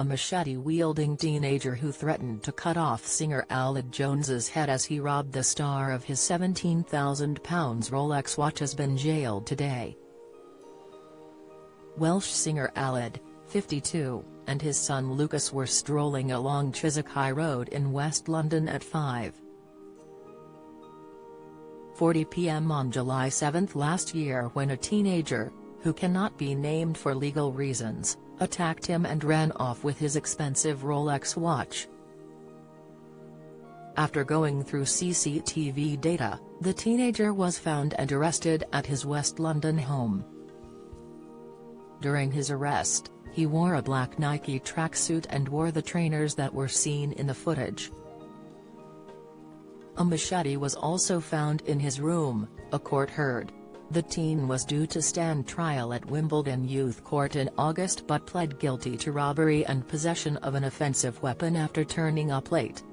machete-wielding teenager who threatened to cut off singer Aled Jones's head as he robbed the star of his £17,000 Rolex watch has been jailed today. Welsh singer Aled, 52, and his son Lucas were strolling along Chiswick High Road in West London at 5:40 p.m. on July 7 last year when a teenager, who cannot be named for legal reasons, attacked him and ran off with his expensive Rolex watch. After going through CCTV data, the teenager was found and arrested at his West London home. During his arrest, he wore a black Nike tracksuit and wore the trainers that were seen in the footage. A machete was also found in his room, a court heard. The teen was due to stand trial at Wimbledon Youth Court in August but pled guilty to robbery and possession of an offensive weapon after turning up late.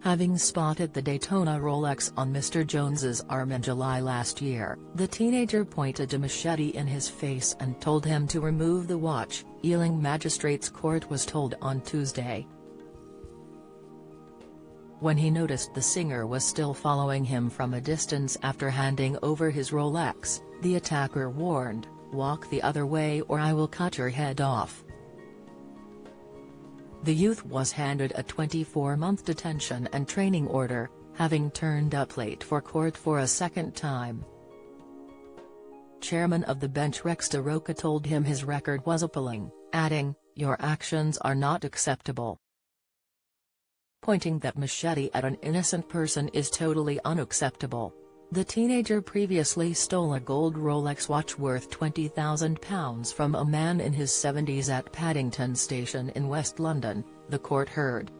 Having spotted the Daytona Rolex on Mr. Jones's arm in July last year, the teenager pointed a machete in his face and told him to remove the watch, Ealing Magistrates Court was told on Tuesday. When he noticed the singer was still following him from a distance after handing over his Rolex, the attacker warned, "Walk the other way or I will cut your head off." The youth was handed a 24-month detention and training order, having turned up late for court for a second time. Chairman of the bench Rex DeRoca told him his record was appalling, adding, "Your actions are not acceptable." Pointing that machete at an innocent person is totally unacceptable. The teenager previously stole a gold Rolex watch worth £20,000 from a man in his 70s at Paddington Station in West London, the court heard.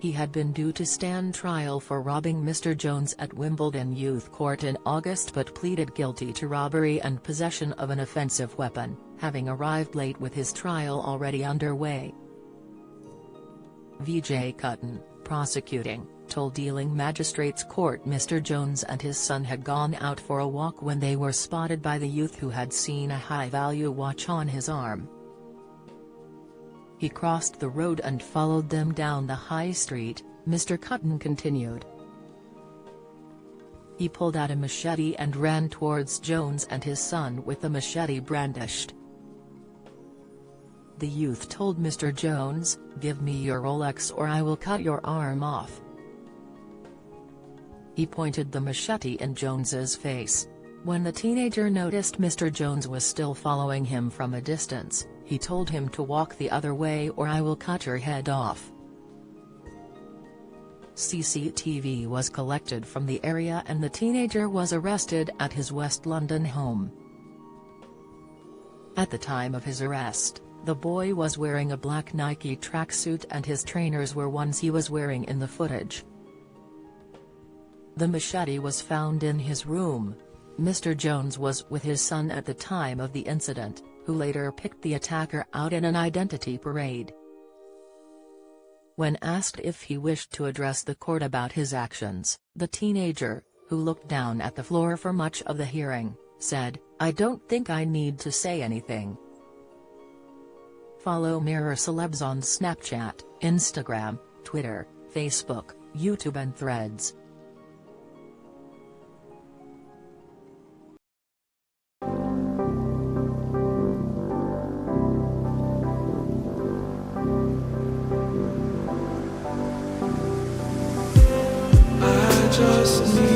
He had been due to stand trial for robbing Mr. Jones at Wimbledon Youth Court in August but pleaded guilty to robbery and possession of an offensive weapon, having arrived late with his trial already underway. Vijay Cutton, prosecuting, told Ealing Magistrates Court Mr. Jones and his son had gone out for a walk when they were spotted by the youth who had seen a high-value watch on his arm. He crossed the road and followed them down the high street, Mr. Cutton continued. He pulled out a machete and ran towards Jones and his son with the machete brandished. The youth told Mr. Jones, "Give me your Rolex or I will cut your arm off." He pointed the machete in Jones's face. When the teenager noticed Mr. Jones was still following him from a distance, he told him to walk the other way or I will cut your head off. CCTV was collected from the area and the teenager was arrested at his West London home. At the time of his arrest, the boy was wearing a black Nike tracksuit and his trainers were ones he was wearing in the footage. The machete was found in his room. Mr. Jones was with his son at the time of the incident, who later picked the attacker out in an identity parade. When asked if he wished to address the court about his actions, the teenager, who looked down at the floor for much of the hearing, said, "I don't think I need to say anything." Follow Mirror Celebs on Snapchat, Instagram, Twitter, Facebook, YouTube and Threads. I just need